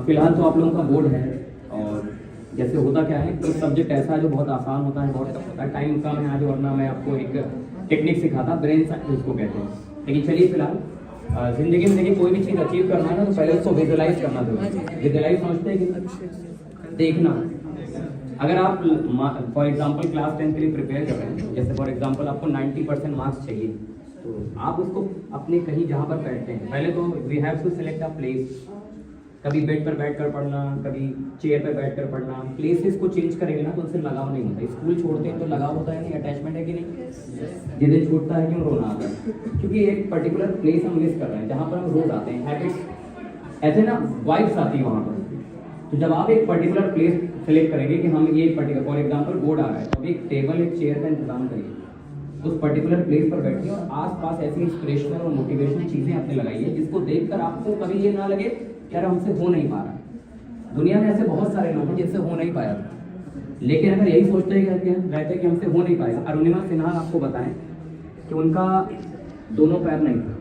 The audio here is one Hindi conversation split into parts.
फिलहाल तो आप लोगों का बोर्ड है और जैसे होता क्या है कि सब्जेक्ट ऐसा है जो बहुत आसान होता है, बहुत टफ होता है, टाइम कम है आज, वरना मैं आपको एक टेक्निक सिखाता, ब्रेन साइंस उसको कहते हैं। लेकिन चलिए फिलहाल जिंदगी में देखिए कोई भी चीज़ अचीव करना है ना तो पहले उसको विजुअलाइज करना जरूरी। विजुअलाइज समझते हैं कि देखना। अगर आप फॉर एग्जांपल क्लास 10 के लिए प्रिपेयर कर रहे हैं, जैसे फॉर एग्जांपल आपको 90% मार्क्स चाहिए, तो आप उसको अपने कहीं जहाँ पर बैठते हैं पहले तो we have to select a place. कभी बेड पर बैठकर पढ़ना, कभी चेयर पर बैठकर पढ़ना, प्लेसेस को चेंज करेंगे ना तो उनसे लगाव नहीं होता। स्कूल छोड़ते हैं तो लगाव होता है नहीं, अटैचमेंट है कि नहीं। जिस दिन छूटता है क्यों रोना आता है, क्योंकि एक पर्टिकुलर प्लेस हम मिस कर रहे हैं जहाँ पर हम रोज आते हैं, हैबिट्स ऐसे ना वाइब्स आती है वहाँ पर। तो जब आप एक पर्टिकुलर प्लेस सेलेक्ट करेंगे कि हम ये पर्टिकुलर फॉर एग्जाम्पल बोर्ड आ रहा है, तो एक टेबल एक चेयर का इंतजाम करिए, उस पर्टिकुलर प्लेस पर बैठिए और आसपास ऐसी इंस्पिरेशनल और मोटिवेशनल चीज़ें आपने लगाइए जिसको देखकर आपको कभी ये ना लगे कि यार हमसे हो नहीं पा रहा। दुनिया में ऐसे बहुत सारे लोग हैं जिनसे हो नहीं पाया, लेकिन अगर यही सोचते रहते कि हमसे हो नहीं पाएगा। अरुणिमा सिन्हा आपको बताएं कि उनका दोनों पैर नहीं था,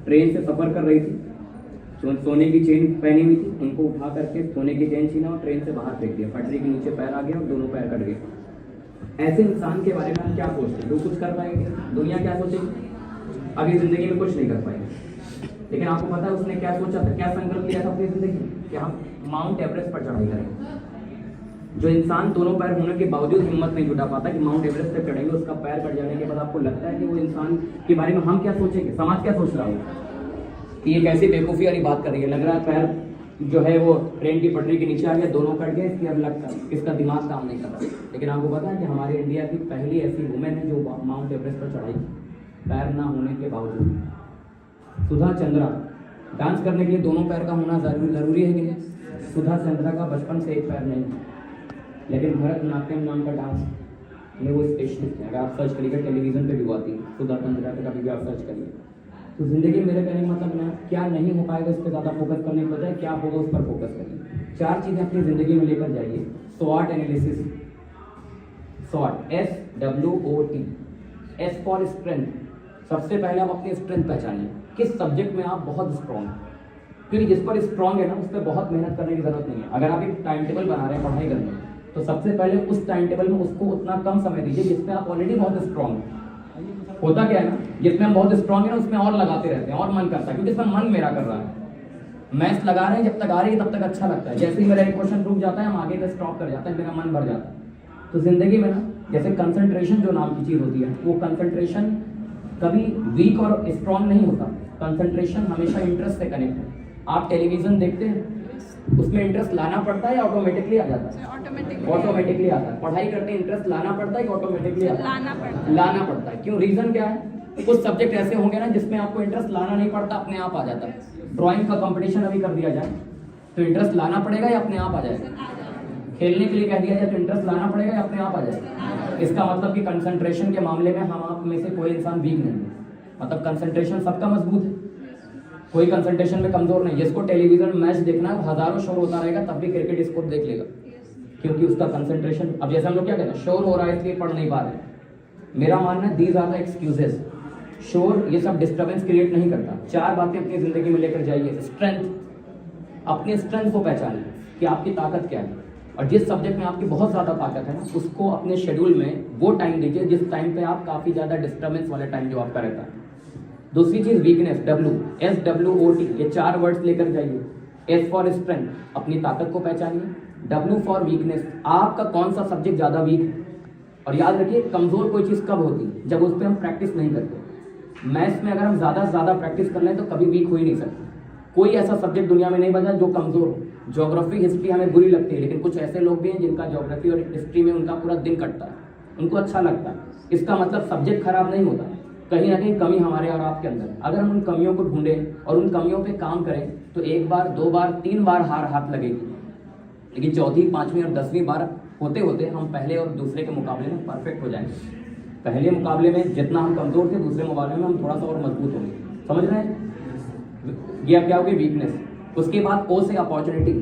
ट्रेन से सफ़र कर रही थी, सोने की चेन पहनी हुई थी, उनको उठा करके सोने की चेन छीना और ट्रेन से बाहर फेंक दिया, पटरी के नीचे पैर आ गया और दोनों पैर कट गए। ऐसे इंसान के बारे में हम क्या सोचते हैं? लोग कुछ कर पाएंगे? दुनिया क्या सोचेगी? अभी जिंदगी में कुछ नहीं कर पाएंगे। लेकिन आपको पता है उसने क्या सोचा था, क्या संकल्प लिया था अपनी जिंदगी में कि हम माउंट एवरेस्ट पर चढ़ाई करेंगे। जो इंसान दोनों पैर होने के बावजूद हिम्मत नहीं जुटा पाता कि माउंट एवरेस्ट पर चढ़ेंगे, उसका पैर कट जाने के बाद आपको लगता है कि वो इंसान के बारे में हम क्या सोचेंगे, समाज क्या सोच रहा होगा कि ये कैसी बेवकूफ़ी वाली बात कर रही है। लग रहा है पैर जो है वो ट्रेन की पटरी के नीचे आ गया, दोनों कट गए, इसकी अब लगता है इसका दिमाग काम नहीं कर रहा। लेकिन आपको पता है कि हमारे इंडिया की पहली ऐसी वुमेन है जो माउंट एवरेस्ट पर चढ़ाई पैर ना होने के बावजूद। सुधा चंद्रा। डांस करने के लिए दोनों पैर का होना जरूरी है कि नहीं? सुधा चंद्रा का बचपन से एक पैर नहीं, लेकिन भरतनाट्यम नाम का डांस में वो स्पेशलिस्ट है। अगर आप सर्च करिएगा टेलीविजन पे भी आती है सुधा चंद्रा पे, कभी भी आप सर्च करिए। तो जिंदगी मेरे कहने का मतलब ना क्या नहीं हो पाएगा इस पर ज़्यादा फोकस करने के बजाय क्या होगा उस पर फोकस करिए। 4 चीज़ें अपनी ज़िंदगी में लेकर जाइए। SWOT analysis. SWOT SWOT, S for strength. सबसे पहले आप अपनी स्ट्रेंथ पहचानिए, किस सब्जेक्ट में आप बहुत स्ट्रॉन्ग हैं, क्योंकि जिस पर स्ट्रॉन्ग है ना उस पर बहुत मेहनत करने की जरूरत नहीं है। अगर आप एक टाइम टेबल बना रहे हैं पढ़ाई करने में, तो सबसे पहले उस टाइम टेबल में उसको उतना कम समय दीजिए जिसमें आप ऑलरेडी बहुत स्ट्रॉन्ग हैं। होता क्या है ना, जिसमें हम बहुत स्ट्रॉन्ग है ना उसमें और लगाते रहते हैं और मन करता है, क्योंकि इसमें मन मेरा कर रहा है। मैथ्स लगा रहे हैं, जब तक आ रही है तब तक अच्छा लगता है, जैसे ही मेरा एक क्वेश्चन रुक जाता है हम आगे का स्टॉप कर जाते हैं, मेरा मन भर जाता है। तो जिंदगी में ना जैसे कंसंट्रेशन जो नाम की चीज़ होती है, वो कंसंट्रेशन कभी वीक और स्ट्रॉन्ग नहीं होता। कंसंट्रेशन हमेशा इंटरेस्ट से कनेक्ट है। आप टेलीविजन देखते हैं, उसमें इंटरेस्ट लाना पड़ता है या ऑटोमेटिकली आ जाता है? ऑटोमेटिकली आता है। पढ़ाई करते हैं इंटरेस्ट लाना पड़ता है कि ऑटोमेटिकली आता है? लाना पड़ता है। क्यों? रीजन क्या है? कुछ सब्जेक्ट ऐसे होंगे ना जिसमें आपको इंटरेस्ट लाना नहीं पड़ता, अपने आप आ जाता है। ड्राइंग का कंपटीशन अभी कर दिया जाए तो इंटरेस्ट लाना पड़ेगा या अपने आप आ जाएगा? खेलने के लिए कह दिया जाए तो इंटरेस्ट लाना पड़ेगा या अपने आप आ जाएगा? इसका मतलब कि कंसंट्रेशन के मामले में हम आप में से कोई इंसान वीक नहीं है। मतलब कंसंट्रेशन सबका मजबूत है, कोई कंसंट्रेशन में कमजोर नहीं। जिसको टेलीविजन मैच देखना है हजारों शोर होता रहेगा तब भी क्रिकेट स्कोर देख लेगा, क्योंकि उसका कंसंट्रेशन। अब जैसे हम लोग क्या कहते हैं, शोर हो रहा है इसलिए पढ़ नहीं पा रहे। मेरा मानना है दीज आर द एक्सक्यूजेस। शोर ये सब डिस्टर्बेंस क्रिएट नहीं करता। 4 बातें अपनी जिंदगी में लेकर जाइए। स्ट्रेंथ, अपनी स्ट्रेंथ को पहचानिए कि आपकी ताकत क्या है, और जिस सब्जेक्ट में आपकी बहुत ज़्यादा ताकत है ना उसको अपने शेड्यूल में वो टाइम दीजिए जिस टाइम पे आप काफ़ी ज़्यादा डिस्टर्बेंस वाले टाइम जो आपका रहता है। दूसरी चीज़ वीकनेस, SWOT, ये 4 वर्ड्स लेकर जाइए। S फॉर स्ट्रेंथ, अपनी ताकत को पहचानिए। W फॉर वीकनेस, आपका कौन सा सब्जेक्ट ज़्यादा वीक है। और याद रखिए कमज़ोर कोई चीज़ कब होती है, जब उस पर हम प्रैक्टिस नहीं करते। मैथ्स में अगर हम ज़्यादा से ज़्यादा प्रैक्टिस कर लें तो कभी वीक हो ही नहीं सकते। कोई ऐसा सब्जेक्ट दुनिया में नहीं बचा जो कमज़ोर हो। ज्योग्राफी हिस्ट्री हमें बुरी लगती है, लेकिन कुछ ऐसे लोग भी हैं जिनका ज्योग्राफी और हिस्ट्री में उनका पूरा दिन कटता है, उनको अच्छा लगता है। इसका मतलब सब्जेक्ट खराब नहीं होता, कहीं ना कहीं कमी हमारे और आपके अंदर। अगर हम उन कमियों को ढूंढें और उन कमियों पे काम करें तो 1 बार 2 बार 3 बार हार हाथ लगेगी, लेकिन 4वीं 5वीं और 10वीं बार होते होते हम पहले और दूसरे के मुकाबले में परफेक्ट हो जाएंगे। पहले मुकाबले में जितना हम कमज़ोर थे, दूसरे मुकाबले में हम थोड़ा सा और मजबूत होंगे। समझ रहे हैं? ये क्या होगी? वीकनेस। उसके बाद O से अपॉर्चुनिटी।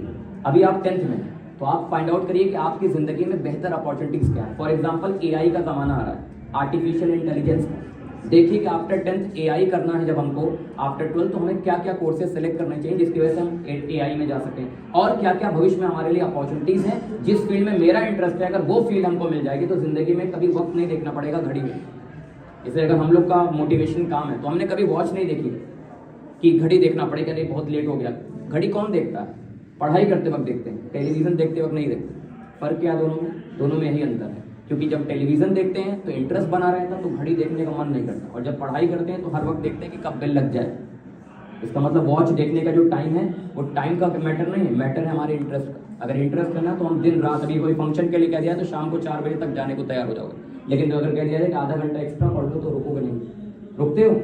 अभी आप 10th में, तो आप फाइंड आउट करिए कि आपकी ज़िंदगी में बेहतर अपॉर्चुनिटीज़ क्या है। फॉर एग्जाम्पल AI का ज़माना आ रहा है, आर्टिफिशियल इंटेलिजेंस का। देखिए कि आफ्टर 10th AI करना है जब हमको, आफ्टर 12 तो हमें क्या क्या कोर्सेज सेलेक्ट करने चाहिए जिसकी वजह से हम AI में जा सकें, और क्या क्या भविष्य में हमारे लिए अपॉर्चुनिटीज़ हैं। जिस फील्ड में मेरा इंटरेस्ट है, अगर वो फील्ड हमको मिल जाएगी तो ज़िंदगी में कभी वक्त नहीं देखना पड़ेगा घड़ी में। इसलिए अगर हम लोग का मोटिवेशन काम है तो हमने कभी वॉच नहीं देखी कि घड़ी देखना पड़ेगा, नहीं बहुत लेट हो गया। घड़ी कौन देखता है? पढ़ाई करते वक्त देखते हैं, टेलीविज़न देखते वक्त नहीं देखते। फ़र्क क्या दोनों में? दोनों में यही अंतर है, क्योंकि जब टेलीविज़न देखते हैं तो इंटरेस्ट बना रहता है, तो घड़ी देखने का मन नहीं करता, और जब पढ़ाई करते हैं तो हर वक्त देखते हैं कि कब बेल लग जाए। इसका मतलब वॉच देखने का जो टाइम है वो टाइम का मैटर नहीं है, मैटर है हमारे इंटरेस्ट का। अगर इंटरेस्ट करना तो हम दिन रात, अभी कोई फंक्शन के लिए कह दिया तो शाम को 4 बजे तक जाने को तैयार हो जाओगे, लेकिन तो अगर कह दिया जाए कि आधा घंटा एक्स्ट्रा पढ़ लो तो रुकोगे नहीं, रुकते हो।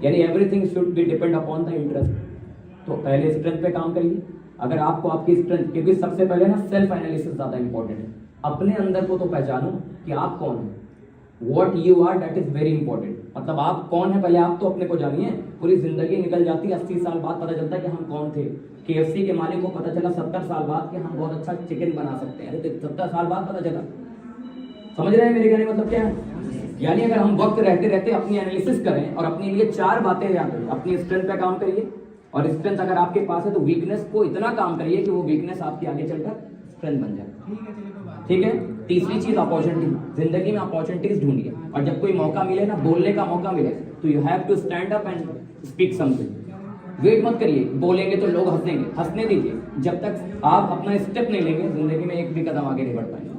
यानी everything should be depend upon the interest. तो पहले स्ट्रेंथ पे काम करिए। अगर आपको आपकी स्ट्रेंथ, क्योंकि सबसे पहले ना सेल्फ एनालिसिस ज़्यादा इंपॉर्टेंट है। अपने अंदर को तो पहचानो कि आप कौन हैं, what you are, that is very important. मतलब आप कौन है, पहले आप तो अपने को जानिए। पूरी जिंदगी निकल जाती है, 80 साल बाद पता चलता है कि हम कौन थे। KFC के मालिक को पता चला 70 साल बाद कि हम बहुत अच्छा चिकन बना सकते हैं, तो 70 साल बाद पता चला। समझ रहे हैं मेरे कहने मतलब क्या है? यानी अगर हम वक्त रहते रहते अपनी एनालिसिस करें और अपने लिए 4 बातें याद करें। अपनी स्ट्रेंथ पे काम करिए, और स्ट्रेंथ अगर आपके पास है तो वीकनेस को इतना काम करिए कि वो वीकनेस आपकी आगे चलकर स्ट्रेंथ बन जाए। ठीक है। तीसरी चीज अपॉर्चुनिटी। जिंदगी में अपॉर्चुनिटीज ढूंढिए, और जब कोई मौका मिले ना, बोलने का मौका मिले, तो you have to stand up and speak something. Wait मत करिए, बोलेंगे तो लोग हंसेंगे, हंसने दीजिए। जब तक आप अपना स्टेप नहीं लेंगे जिंदगी में एक भी कदम आगे नहीं बढ़ पाएंगे।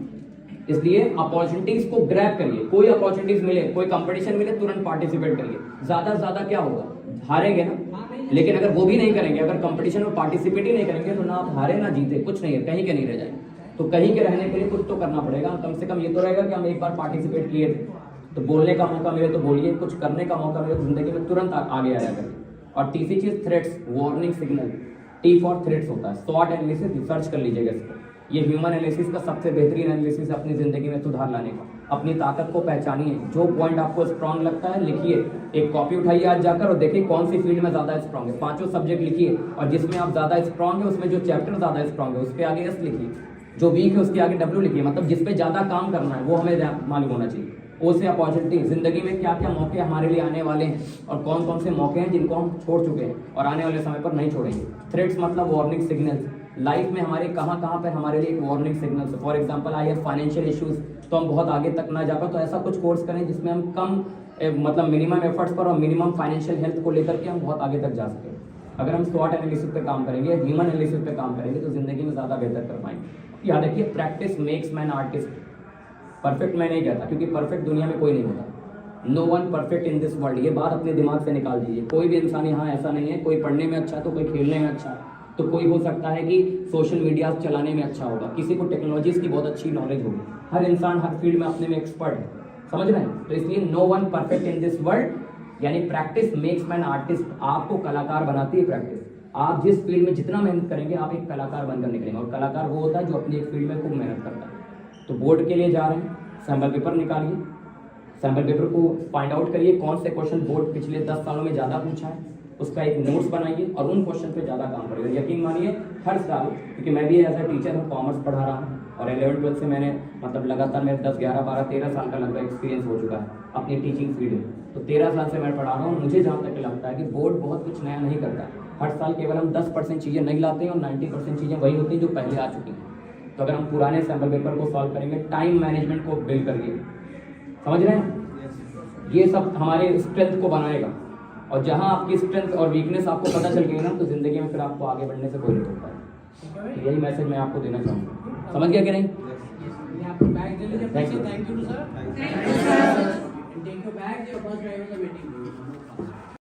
इसलिए अपॉर्चुनिटीज को ग्रैब करिए। कोई अपॉर्चुनिटीज मिले, कोई कंपटीशन मिले, तुरंत पार्टिसिपेट करिए। ज्यादा से ज्यादा क्या होगा, हारेंगे ना, लेकिन अगर वो भी नहीं करेंगे, अगर कंपटीशन में पार्टिसिपेट ही नहीं करेंगे, तो ना आप हारे ना जीते, कुछ नहीं है, कहीं के नहीं रह जाएंगे। तो कहीं के रहने के लिए कुछ तो करना पड़ेगा। कम से कम ये तो रहेगा कि हम एक बार पार्टिसिपेट किए थे, तो बोलने का मौका मिले तो बोलिए, कुछ करने का मौका मिले तो जिंदगी में तुरंत आगे आया करिए। और तीसरी चीज threats, warning signal. T for threats होता है। SWOT एनालिसिस रिसर्च कर लीजिएगा इसको। ये ह्यूमन एनालिसिस का सबसे बेहतरीन एनालिसिस है अपनी जिंदगी में सुधार लाने का। अपनी ताकत को पहचानिए, जो पॉइंट आपको स्ट्रांग लगता है लिखिए। एक कॉपी उठाइए आज जाकर और देखिए कौन सी फील्ड में ज्यादा स्ट्रांग है। 5 सब्जेक्ट लिखिए, और जिसमें आप ज्यादा स्ट्रांग है उसमें जो चैप्टर ज्यादा स्ट्रांग है उस पर आगे S लिखिए, जो वीक है उसके आगे W लिखिए। मतलब जिस पे ज्यादा काम करना है वो हमें मालूम होना चाहिए। ओ से अपॉर्चुनिटी, जिंदगी में क्या क्या मौके हमारे लिए आने वाले हैं, और कौन कौन से मौके हैं जिनको हम छोड़ चुके हैं और आने वाले समय पर नहीं छोड़ेंगे। थ्रेट्स मतलब वार्निंग सिग्नल्स। लाइफ में हमारे कहाँ पे हमारे लिए एक warning signal. For example I have financial issues, तो हम बहुत आगे तक ना जा पाए, तो ऐसा कुछ कोर्स करें जिसमें हम कम मतलब मिनिमम एफर्ट्स पर और मिनिमम फाइनेंशियल हेल्थ को लेकर के हम बहुत आगे तक जा सकें। अगर हम SWOT एनालिसिस पे काम करेंगे, ह्यूमन एनालिसिस पे काम करेंगे, तो जिंदगी में ज़्यादा बेहतर कर पाएंगे। याद रखिए, practice makes man artist. Perfect मैं नहीं कहता, क्योंकि परफेक्ट दुनिया में कोई नहीं होता। No one perfect in this world. ये बात अपने दिमाग से निकाल दीजिए। कोई भी इंसान यहाँ ऐसा नहीं है, कोई पढ़ने में अच्छा है तो कोई खेलने में अच्छा है, तो कोई हो सकता है कि सोशल मीडिया चलाने में अच्छा होगा, किसी को टेक्नोलॉजीज की बहुत अच्छी नॉलेज होगी। हर इंसान हर फील्ड में अपने में एक्सपर्ट है, समझ रहे हैं? तो इसलिए no one perfect in this world, यानी प्रैक्टिस मेक्स मैन आर्टिस्ट। आपको कलाकार बनाती है प्रैक्टिस। आप जिस फील्ड में जितना मेहनत करेंगे आप एक कलाकार बनकर निकलेंगे, और कलाकार वो होता है जो अपनी एक फील्ड में खूब मेहनत करता है। तो बोर्ड के लिए जा रहे हैं, सैम्पल पेपर निकालिए, सैम्पल पेपर को फाइंड आउट करिए कौन से क्वेश्चन बोर्ड पिछले 10 सालों में ज़्यादा पूछा है, उसका एक नोट्स बनाइए और उन क्वेश्चन पे ज़्यादा काम करिए। यकीन मानिए हर साल, क्योंकि मैं भी एज ए टीचर हूँ, कॉमर्स पढ़ा रहा हूँ, और 11th-12th से मैंने मतलब लगातार मेरे 10, 11, 12, 13 साल का लगभग एक्सपीरियंस हो चुका है अपनी टीचिंग फील्ड में। तो 13 साल से मैं पढ़ा रहा हूँ। मुझे जहाँ तक लगता है कि बोर्ड बहुत कुछ नया नहीं करता। हर साल केवल हम 10% चीज़ें नहीं लाते हैं और 90% चीज़ें वही होती हैं जो पहले आ चुकी हैं। तो अगर हम पुराने सैम्पल पेपर को सॉल्व करेंगे, टाइम मैनेजमेंट को बिल्ड करिए, समझ रहे हैं? ये सब हमारे स्ट्रेंथ को बनाएगा, और जहाँ आपकी स्ट्रेंथ और वीकनेस आपको पता चल गई ना, तो जिंदगी में फिर आपको आगे बढ़ने से कोई नहीं रोकता है। तो यही मैसेज मैं आपको देना चाहूँगा। समझ गया कि नहीं? Thank you, sir.